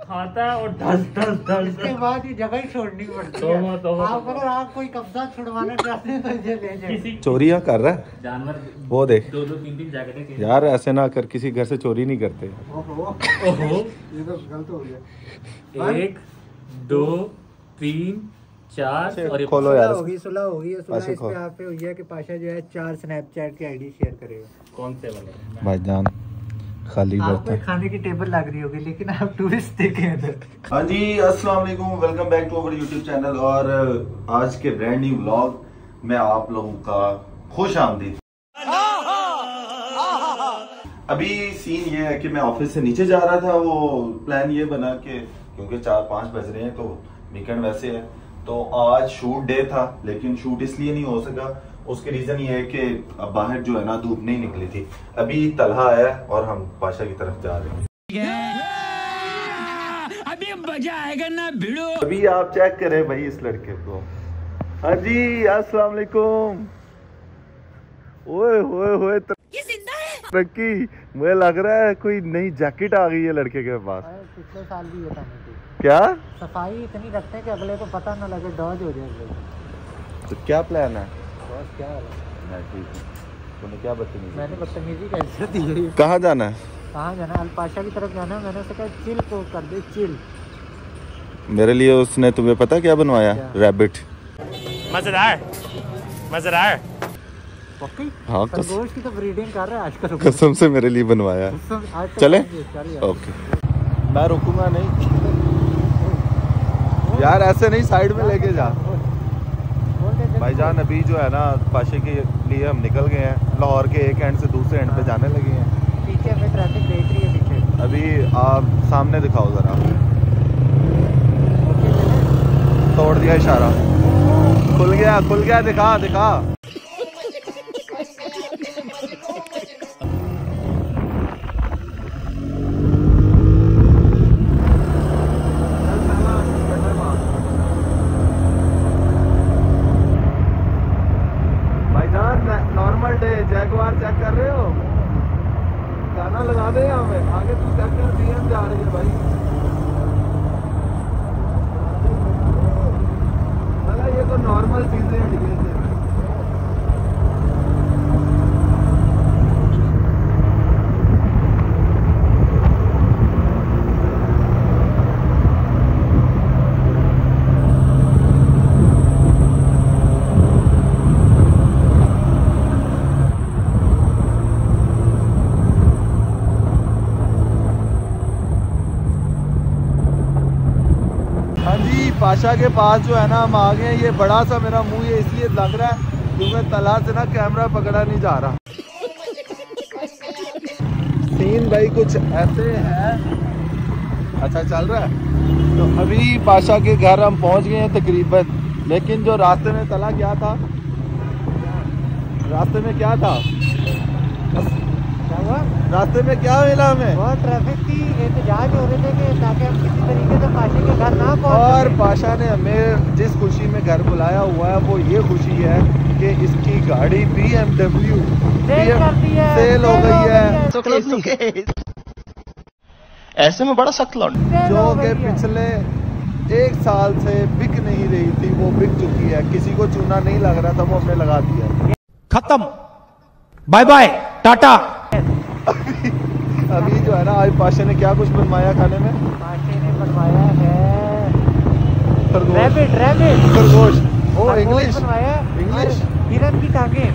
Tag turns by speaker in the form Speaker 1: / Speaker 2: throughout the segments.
Speaker 1: खाता है और ढस ढस ढस।
Speaker 2: इसके बाद ये जगह ही छोड़नी पड़ती है। आप अगर आप कोई कब्जा छुड़वाना चाहते हैं तो ये ले जाइए।
Speaker 3: चोरियां कर रहा है
Speaker 1: जानवर,
Speaker 3: वो देख।
Speaker 1: 2-3 जैकेटें
Speaker 3: यार ऐसे ना कर, किसी घर से चोरी नहीं करते।
Speaker 2: ओहो ये तो गलत हो गया।
Speaker 1: 1 2 3 4 और
Speaker 3: खोलो यार।
Speaker 2: सुलह होगी इस पे आप पे हुई है कि पाशा जो है 4 स्नैपचैट की आईडी शेयर करेगा।
Speaker 1: कौन से वाले
Speaker 3: भाईजान खाली
Speaker 2: आपको खाने की टेबल लग रही होगी लेकिन आप टूरिस्ट देखे हैं।
Speaker 3: हाँ जी, अस्सलाम वालेकुम, welcome back to our YouTube channel. और आज के ब्रांड न्यू व्लॉग में आप लोगों का खुश आमदीद। अभी सीन ये है कि मैं ऑफिस से नीचे जा रहा था। वो प्लान ये बना के क्योंकि 4-5 बज रहे हैं तो वीकेंड वैसे है, तो आज शूट डे था लेकिन शूट इसलिए नहीं हो सका। उसके रीजन ये है कि अब बाहर जो है ना धूप नहीं निकली थी। अभी तलहा आया और हम पाशा की तरफ जा रहे हैं।
Speaker 4: अभी मजा आएगा ना भिड़ो।
Speaker 3: अभी आप चेक करें भाई इस लड़के को। हाँ जी, अस्सलाम वालेकुम। ओए होए होए तरक्की, मुझे लग रहा है कोई नई जैकेट आ गई है लड़के के पास।
Speaker 2: पिछले साल भी ये था
Speaker 3: क्या
Speaker 2: सफाई इतनी रखते हैं कि अगले को पता ना लगे, डॉज हो जाए।
Speaker 3: तो क्या प्लान है?
Speaker 2: बस क्या है,
Speaker 3: मैं ठीक हूँ। तूने क्या बदतमीजी?
Speaker 2: मैंने बदतमीजी कैसे दी है?
Speaker 3: कहाँ जाना है?
Speaker 2: कहाँ जाना है? अलपाशा की तरफ जाना है। मैंने उससे कहा चिल को कर दे चिल।
Speaker 3: मेरे लिए उसने तुम्हें पता क्या बनवाया? रैबिट।
Speaker 1: मजेदार मजेदार।
Speaker 3: हाँ
Speaker 2: खरगोश की तो ब्रीडिंग कर रहा है आजकल।
Speaker 3: कसम से मेरे लिए बनवाया। चले ओके। मैं रुकूंगा नहीं यार, ऐसे नहीं, साइड में लेके जा। भाईजान अभी जो है ना पाशे के लिए हम निकल गए हैं। लाहौर के एक एंड से दूसरे एंड पे जाने लगे हैं।
Speaker 2: पीछे हमें ट्रैफिक देख रही है पीछे।
Speaker 3: अभी आप सामने दिखाओ जरा। तोड़ दिया इशारा। खुल गया, दिखा दिखा। नॉर्मल डे जैगवार चेक कर रहे हो? गाना लगा दे यहाँ पे आगे। तू चेक कर, बीएम जा रही है भाई। मतलब ये तो नॉर्मल चीजें हैं डीएल से। पाशा के पास जो है ना हम आ गए। ये बड़ा सा मेरा मुंह ये इसलिए लग रहा है क्योंकि तला से ना कैमरा पकड़ा नहीं जा रहा। सीन भाई कुछ ऐसे है। अच्छा चल रहा है। तो अभी पाशा के घर हम पहुंच गए हैं तकरीबन। लेकिन जो रास्ते में तला क्या था, रास्ते में क्या था, रास्ते में क्या मिला हमें?
Speaker 2: बहुत ट्रैफिक की एहतजाज हो रहे थे कि ताकि हम किसी तरीके से पाशा के घर ना पहुंच।
Speaker 3: और पाशा ने हमें जिस खुशी में घर बुलाया हुआ है वो ये खुशी है कि इसकी गाड़ी BMW सेल हो गई है।
Speaker 4: ऐसे में बड़ा सख्त लौट
Speaker 3: जो कि पिछले 1 साल से बिक नहीं रही थी वो बिक चुकी है। किसी को चूना नहीं लग रहा था, वो हमने लगा दिया।
Speaker 4: खत्म, बाय बाय टाटा।
Speaker 3: अभी जो है ना आज पाशा ने क्या कुछ बनवाया खाने में?
Speaker 2: पाशा ने बनवाया है
Speaker 3: खरगोश। ओ इंग्लिश
Speaker 2: बनवाया।
Speaker 3: इंग्लिश।
Speaker 2: हिरन की टांगे।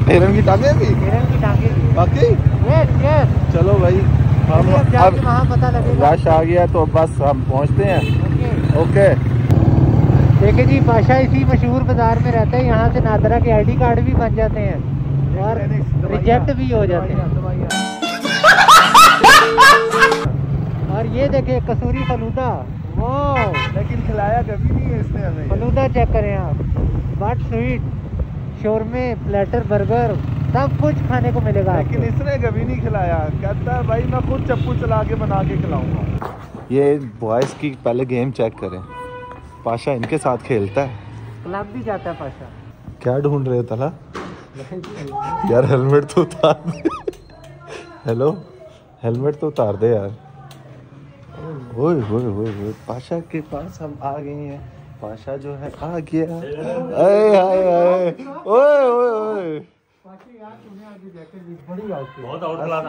Speaker 3: हिरन की टांगे भी?
Speaker 2: हिरन की टांगे भी।
Speaker 3: बाकी
Speaker 2: यस।
Speaker 3: चलो भाई, हम अब
Speaker 2: वहाँ पता लगेगा।
Speaker 3: रश आ गया तो बस हम पहुँचते हैं। ओके।
Speaker 2: देखिए जी, पाशा इसी मशहूर बाजार में रहता है। यहाँ से नादरा के ID कार्ड भी बन जाते हैं और रिजेक्ट भी हो जाते हैं। और ये देखिए कसूरी फलूदा। वाह,
Speaker 3: लेकिन खिलाया कभी नहीं है इसने हमें।
Speaker 2: फलूदा चेक करें आप। बट स्वीट, शोरमे, प्लेटर, बर्गर सब कुछ खाने को मिलेगा।
Speaker 3: लेकिन इसने कभी नहीं खिलाया। कहता है भाई मैं खुद चप्पू चला के बना के खिलाऊंगा। ये बॉयज की पहले गेम चेक करें। पाशा इनके साथ खेलता है।
Speaker 2: क्लब भी जाता है पाशा।
Speaker 3: क्या ढूंढ रहे हो तला? यार हेलमेट तो उतार दे। हेलो, हेलमेट तो उतार दे यार। ओए ओए ओए ओए, पाशा के पास हम आ गए हैं। पाशा जो है आ गया। आए हाय हाय, ओए ओए ओए,
Speaker 1: बहुत आउट क्लास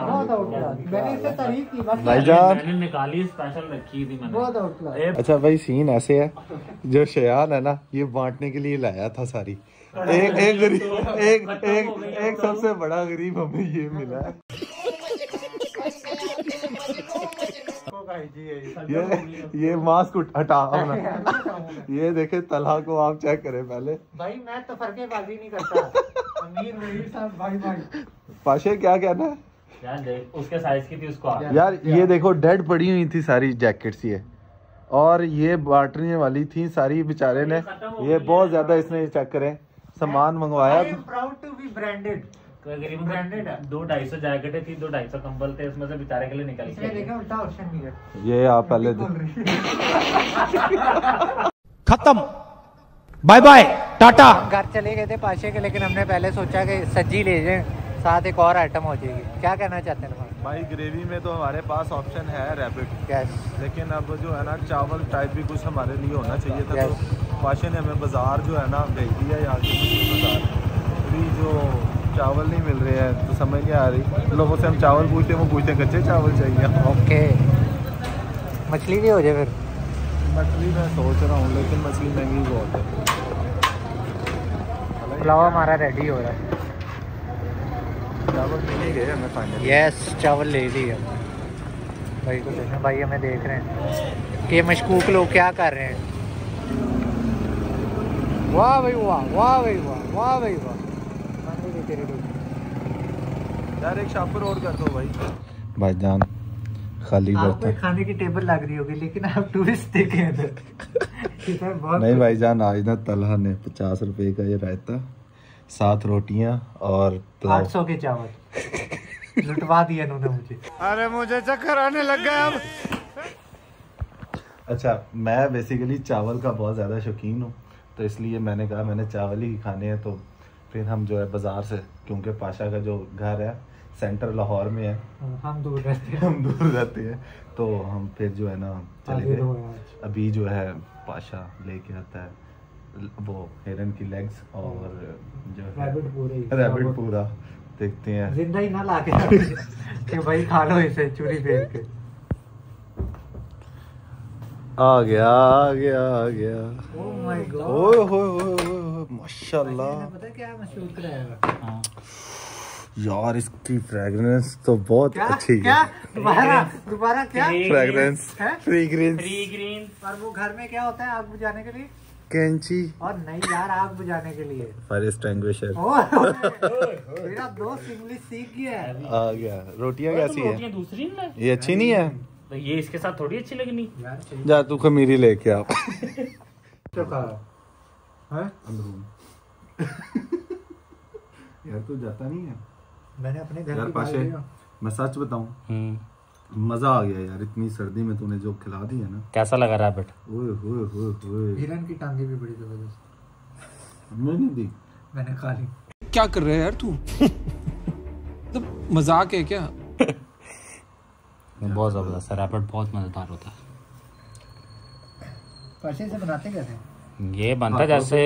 Speaker 2: मैंने इससे तारीफ की, बाकी
Speaker 3: भाईजान।
Speaker 1: मैंने निकाली, स्पेशल रखी थी मैंने।
Speaker 2: बहुत आउट क्लास।
Speaker 3: अच्छा भाई, सीन ऐसे है, जो शयान है ना, ये बांटने के लिए लाया था सारी। एक गरीब, एक सबसे बड़ा गरीब हमें ये मिला है। ये मास्क हटा अपना। ये देखे तलहा को, आप चेक करें पहले।
Speaker 2: भाई मैं तो फरकेबाजी नहीं करता। अमीर वही साहब, भाई भाई।
Speaker 3: पाशे क्या कहना है
Speaker 1: यार देख, उसके साइज की थी उसको
Speaker 3: यार? ये देखो डेड पड़ी हुई थी सारी जैकेट्स ये, और ये बांटने वाली थी सारी बेचारे ने। ये बहुत ज्यादा, इसने चेक करें सामान मंगवाया।
Speaker 2: Proud to be branded.
Speaker 1: करीबन ब्रांडेड है। 200-250 जैकेटें थी, 250 कंबल थे, उसमें से बेचारे के लिए निकल के
Speaker 2: देखा उल्टा ऑप्शन भी है।
Speaker 3: ये आप पहले
Speaker 4: खत्म, बाय बाय, टाटा।
Speaker 2: हम घर चले गए थे पाशे के, लेकिन हमने पहले सोचा कि सज्जी ले जाएं, साथ एक और आइटम हो जाएगी। क्या कहना चाहते हैं
Speaker 3: भाई? ग्रेवी में तो हमारे पास ऑप्शन है रैबिट,
Speaker 2: यस,
Speaker 3: लेकिन अब जो है ना चावल टाइप भी कुछ हमारे लिए होना चाहिए था।
Speaker 2: Yes.
Speaker 3: तो पाशे ने हमें बाजार जो है ना भेज दिया, यहाँ के बाजार। अभी जो चावल नहीं मिल रहे हैं तो समझ नहीं आ रही। लोगों से हम चावल पूछते हैं, वो पूछते हैं कच्चे चावल चाहिए।
Speaker 2: ओके, मछली भी हो जाए फिर।
Speaker 3: मछली मैं सोच रहा हूँ, लेकिन मछली महंगी बहुत है।
Speaker 2: पुलाव हमारा रेडी हो रहा है।
Speaker 3: चावल मिल ही गए हमें फाइनली।
Speaker 2: यस, चावल ले लिया भाई को। देखें भाई, हमें देख रहे हैं कि मशकूक लोग क्या कर रहे हैं। वाह भाई वाह, वाह भाई वाह, वाह भाई वाह।
Speaker 3: यार एक शापर और कर दो भाई। भाईजान खाली
Speaker 2: आपको खाने की टेबल लग रही होगी, लेकिन आप टूरिस्ट देखे इधर। बहुत
Speaker 3: नहीं भाईजान, आज ना तलहा ने 50 रुपए का ये रायता, 7 रोटियां और
Speaker 2: 800 के चावल लुटवा दिया इन्होंने मुझे।
Speaker 3: अरे मुझे चक्कर आने लग गया अब। अच्छा, मैं बेसिकली चावल का बहुत ज़्यादा शौकीन हूँ, तो इसलिए मैंने कहा मैंने चावल ही खाने हैं। तो फिर हम जो है बाज़ार से, क्योंकि पाशा का जो घर है सेंटर लाहौर में है,
Speaker 2: हम दूर रहते हैं,
Speaker 3: तो हम फिर जो है ना चले गए। अभी जो है पाशा लेके आता है वो हिरन की लेग्स और जो है रैबिट पूरा। देखते हैं,
Speaker 2: जिंदा ही ना लाके कि भाई खा लो इसे चूरी फेर के।
Speaker 3: आ गया।
Speaker 2: ओह माय गॉड,
Speaker 3: ओए माशाल्लाह।
Speaker 2: पता है क्या मशहूर कराया?
Speaker 3: यार इसकी फ्रेगरेंस तो बहुत अच्छी है।
Speaker 2: क्या दोबारा क्या
Speaker 3: फ्रेगरेंस? Free green.
Speaker 2: और वो घर में क्या होता है आग बुझाने के लिए?
Speaker 3: कैंची।
Speaker 2: और नहीं यार, आग बुझाने के लिए
Speaker 3: फायर एक्सटिंग्विशर।
Speaker 2: मेरा दोस्त इंग्लिश सीख गया है।
Speaker 3: आ गया। रोटियां कैसी है?
Speaker 1: रोटियां दूसरी ना,
Speaker 3: ये अच्छी नहीं है?
Speaker 1: तो ये इसके साथ थोड़ी अच्छी लगनी।
Speaker 3: जा तू खमीरी लेके आ। यार तू जाता नहीं है।
Speaker 2: मैंने अपने घर
Speaker 3: यार
Speaker 2: की
Speaker 3: पाशे, मैं सच बताऊं, मजा आ गया यार। इतनी सर्दी में तूने जो खिला दी है ना।
Speaker 1: कैसा लगा रैबिट?
Speaker 3: ओए
Speaker 2: हिरन की टांगे भी बड़ी जबरदस्त।
Speaker 3: नहीं दी,
Speaker 2: मैंने खा ली।
Speaker 4: क्या कर रहे हैं यार तू? तो मजाक है क्या?
Speaker 1: बहुत जबरदस्त है रैबिट, बहुत मजेदार होता है।
Speaker 2: पाशे से बनाते कैसे?
Speaker 1: ये बनता जैसे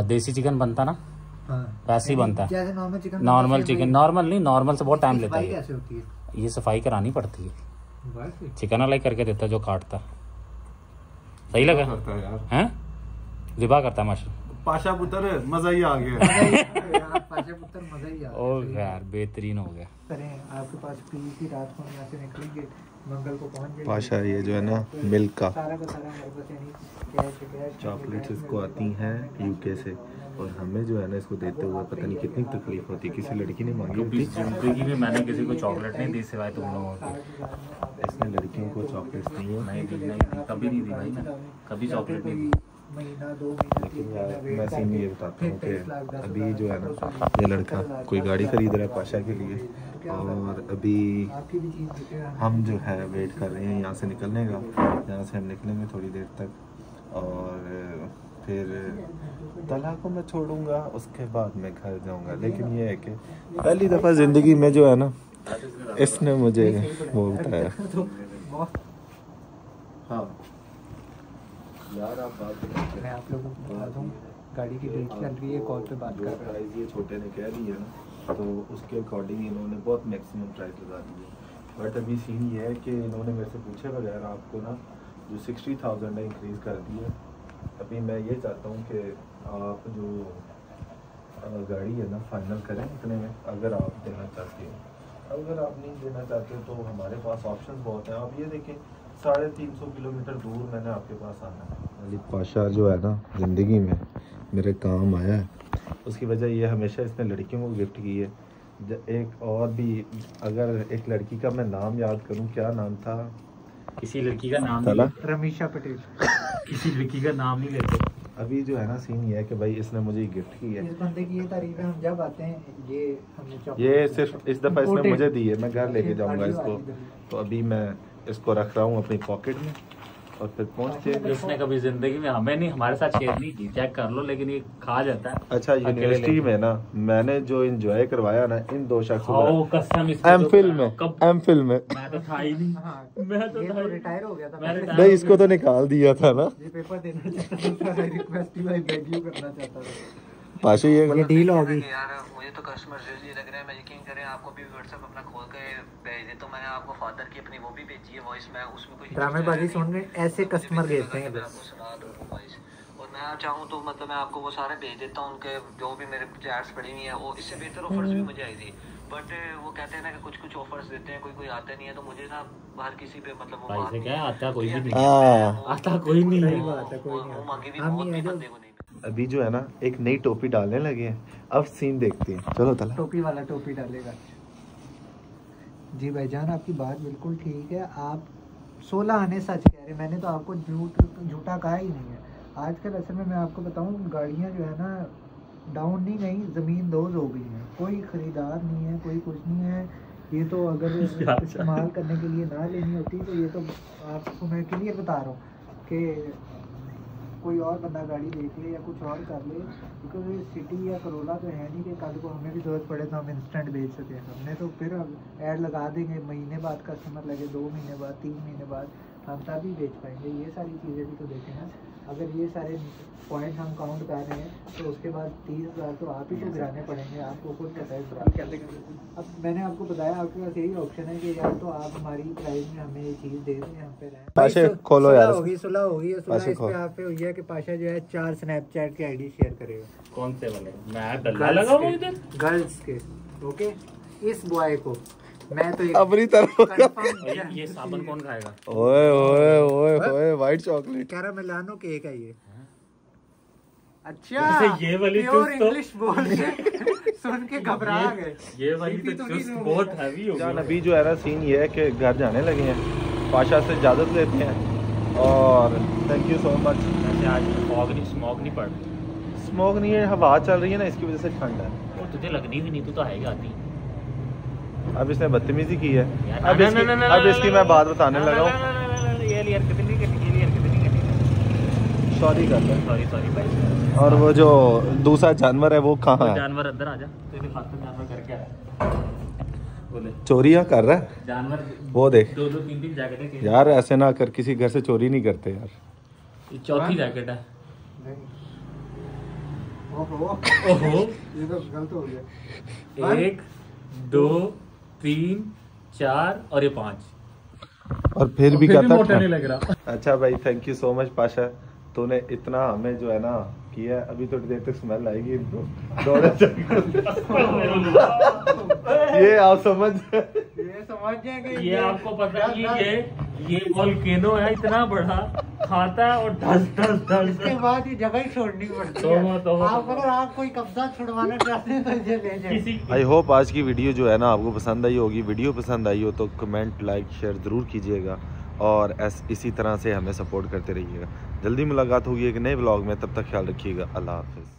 Speaker 1: देसी चिकन बनता ना, वैसे ही बनता है।
Speaker 2: जैसे normal chicken?
Speaker 1: Normal chicken, normal नहीं, नॉर्मल से बहुत टाइम लेता है।
Speaker 2: कैसे होती है?
Speaker 1: ये सफाई करानी पड़ती है।
Speaker 2: बस
Speaker 1: चिकन अलग करके देता है जो काटता। सही लगा हैं? जिबा करता है माशा।
Speaker 3: पाशा पुत्र मजा ही आ गया।
Speaker 2: पाशा पुत्र मजा ही आ गया।
Speaker 1: ओ यार बेहतरीन हो गया।
Speaker 2: करें आपके पास पी की रात को यहाँ से निकलेंगे, मंगल को पहुँच जाएंगे।
Speaker 3: पाशा ये जो है ना मिल्क का
Speaker 2: सारा का सारा मेरे पास यानी
Speaker 3: चॉकलेट्स इसको आती हैं यूके से, और हमें जो है ना इसको देते हुए पता नहीं कितनी तकलीफ होती। किसी लड़की ने मांगी थी।
Speaker 1: जिंदगी में मैंने किसी को चॉकलेट नहीं दी सिवाय तुम लोगों को।
Speaker 3: इसने लड़कियों को चॉकलेट्स दी है।
Speaker 1: नहीं दी, कभी नहीं दी भाई, मैं कभी चॉकलेट नहीं दी।
Speaker 2: महीना 2 महीने।
Speaker 3: लेकिन यार मैं सीन ये बताता हूँ कि अभी जो है ना ये लड़का कोई गाड़ी खरीद रहा है पाशा के लिए, और अभी हम जो है वेट कर रहे हैं यहाँ से निकलने का। यहाँ से हम निकलेंगे थोड़ी देर तक, और फिर तला को मैं छोड़ूंगा, उसके बाद मैं घर जाऊंगा। लेकिन ये है कि पहली दफ़ा ज़िंदगी में जो है ना इसने मुझे वो बताया। हाँ यार आप बात
Speaker 2: मैं आप लोगों को बता दूँ, गाड़ी की डील चल रही है, कॉल पे बात कर रहा हूँ।
Speaker 3: प्राइस ये छोटे ने कह दी है ना, तो उसके अकॉर्डिंग इन्होंने बहुत मैक्सिमम प्राइस लगा दी है। बट अभी सीन ये है कि इन्होंने मेरे से पूछे बगैर आपको ना जो 60,000 है इंक्रीज़ कर दी है। अभी मैं ये चाहता हूँ कि आप जो गाड़ी है ना फाइनल करें इतने में, अगर आप देना चाहते हो। अगर आप नहीं देना चाहते हो तो हमारे पास ऑप्शन बहुत हैं। आप ये देखें 350 किलोमीटर दूर मैंने आपके पास आना है। अली पाशा जो है ना ज़िंदगी में मेरे काम आया है, उसकी वजह ये हमेशा इसने लड़कियों को गिफ्ट की है। एक और भी, अगर एक लड़की का मैं नाम याद करूं, क्या नाम था?
Speaker 1: किसी लड़की का नाम
Speaker 3: चला
Speaker 2: रमीशा पटेल।
Speaker 1: किसी लड़की का नाम नहीं लेते।
Speaker 3: अभी जो है ना सीन ये है कि भाई इसने मुझे गिफ्ट की है।
Speaker 2: इस बंदे की ये तारीफें हम जब आते हैं, ये हमने
Speaker 3: ये सिर्फ इस दफ़ा इसने मुझे दी है, मैं घर लेके जाऊंगा इसको। तो अभी मैं इसको रख रहा हूँ अपनी पॉकेट में और फिर पहुँचते हैं।
Speaker 1: उसने कभी जिंदगी में हमें नहीं, हमारे साथ शेयर नहीं की, चेक कर लो, लेकिन ये खा जाता है।
Speaker 3: अच्छा यूनिवर्सिटी में ना मैंने जो एंजॉय करवाया ना इन दो शख्सों
Speaker 1: कसम
Speaker 3: एमफिल में
Speaker 1: मैं तो था ही नहीं। मैं तो था ही
Speaker 2: रिटायर हो गया था।
Speaker 3: नहीं, इसको तो निकाल दिया था ना।
Speaker 2: ये पेपर देना चाहता था, रिक्वेस्ट ही भाई बेग यू करना चाहता था।
Speaker 3: पाशा ये
Speaker 2: डील होगी
Speaker 5: यार मुझे तो कस्टमर जल्दी लग रहा है। मैं यकीन करें आपको भी व्हाट्सएप अपना खोल के भेज देता हूँ। मैंने आपको फादर की अपनी वो भी भेजी है वॉइस में, उसमें कोई
Speaker 2: ड्रामेबाजी सुन रहे, ऐसे कस्टमर भेजते हैं।
Speaker 5: मैं आपको सुना दूँ वॉइस, और मैं चाहूँ तो मतलब मैं आपको वो सारे भेज देता हूँ, उनके जो भी मेरे चैट्स पड़ी हुई है। वो इससे बेहतर ऑफर्स भी मुझे आई थी, बट वो कहते हैं ना कि कुछ ऑफर्स देते हैं, कोई आता नहीं है। तो मुझे ना हर किसी पे मतलब
Speaker 1: भाई से क्या आता कोई भी नहीं,
Speaker 3: हाँ।
Speaker 1: आता कोई नहीं है।
Speaker 5: वो मांगी भी बहुत भी बंदे को नहीं।
Speaker 3: अभी जो है ना एक नई टोपी डालने लगे हैं, अब सीन देखते हैं। चलो तला
Speaker 2: टोपी वाला टोपी डालेगा। जी भाईजान आपकी बात बिल्कुल ठीक है, आप 16 आने सच कह रहे, मैंने तो आपको झूठा कहा ही नहीं है। आजकल असल में मैं आपको बताऊं, गाड़ियां जो है ना डाउन नहीं गई, ज़मीन दोज हो गई हैं। कोई ख़रीदार नहीं है, कोई कुछ नहीं है। ये तो अगर इस्तेमाल करने के लिए ना लेनी होती तो ये तो आपको मैं क्लियर बता रहा हूँ कि कोई और बंदा गाड़ी देख ले या कुछ और कर ले, बिकॉज ये सिटी या करोला तो है नहीं कि कल को हमें भी ज़रूरत पड़े तो हम इंस्टेंट बेच सकें। हमने तो फिर अब ऐड लगा देंगे, महीने बाद कस्टमर लगे, 2 महीने बाद, 3 महीने बाद, हम तभी बेच पाएंगे। ये सारी चीज़ें भी तो देखें ना। अगर ये सारे पॉइंट हम काउंट कर रहे हैं तो उसके बाद 30,000 तो आप ही को गिराने पड़ेंगे, आपको खुद पता है। अब मैंने आपको बताया आपके पास यही ऑप्शन है कि या तो आप हमारी प्राइस में हमें ये चीज़ दे दें, हम पे रहें।
Speaker 3: पाशा खोलो यार।
Speaker 2: होगी सुलह होगी, सुलह इस पे आप पे हुई है कि पाशा जो है 4 स्नैपचैट के आईडी शेयर करेगा।
Speaker 1: कौन से वाले? मैं डल्ला लगा हुआ इधर
Speaker 2: गर्ल्स के। ओके, इस बॉय को मैं तो
Speaker 3: अपनी तरफ
Speaker 1: ये साबुन कौन खाएगा?
Speaker 3: ओए ओए ओए ओए व्हाइट चॉकलेट
Speaker 2: कैरामेलानो केक है ये। अच्छा
Speaker 1: ये वाली
Speaker 2: प्योर
Speaker 1: तो
Speaker 2: इंग्लिश बोल के सुन के घबरा गए।
Speaker 1: ये वाली तो चुस्त बहुत हैवी हो गई।
Speaker 3: अभी जो है ना सीन ये है कि घर जाने लगे हैं, पाशा से इजाज़त लेते हैं और थैंक यू सो मच।
Speaker 1: वैसे आज स्मॉग नहीं पड़ रही,
Speaker 3: स्मोक नहीं है, हवा चल रही है ना, इसकी वजह से ठंड है।
Speaker 1: और तुझे लगनी भी नहीं, तू तो है ही आती।
Speaker 3: अब इसने बदतमीजी की है।
Speaker 1: यार,
Speaker 3: अब इसकी मैं बात बताने लगा हूँ। सॉरी कर रहा
Speaker 1: सॉरी भाई।
Speaker 3: है। और वो जो दूसरा जानवर है वो कहाँ है?
Speaker 1: जानवर अंदर आ जा, तेरे खाते में जानवर करके आया। बोले
Speaker 3: चोरियां कर रहा है
Speaker 1: जानवर।
Speaker 3: वो देख
Speaker 1: 2-3 जैकेट है
Speaker 3: यार, ऐसे ना कर, किसी घर से चोरी नहीं करते यार।
Speaker 1: ये चौथी जैकेट है।
Speaker 2: ओहो ये तो गलत हो गया।
Speaker 1: 1 2 3 4 और ये 5
Speaker 3: और फिर भी कहता
Speaker 1: मोटा नहीं लग रहा।
Speaker 3: अच्छा भाई, thank you so much Pasha, तूने इतना हमें जो है ना किया। अभी थोड़ी देर तक स्मेल आएगी इनको ये आप समझ
Speaker 2: जाएंगे।
Speaker 1: ये आपको पता है कि ये वोल्केनो है, इतना बड़ा खाता है और ढस
Speaker 2: इसके बाद ये जगह ही छोड़नी पड़ती है। आप अगर आप कोई कब्जा छुड़वाना चाहते हैं तो ये ले जाए।
Speaker 3: आई होप आज की वीडियो जो है ना आपको पसंद आई होगी। वीडियो पसंद आई हो तो कमेंट, लाइक, शेयर ज़रूर कीजिएगा और इसी तरह से हमें सपोर्ट करते रहिएगा। जल्दी मुलाकात होगी एक नए व्लॉग में, तब तक ख्याल रखिएगा। अल्लाह हाफिज़।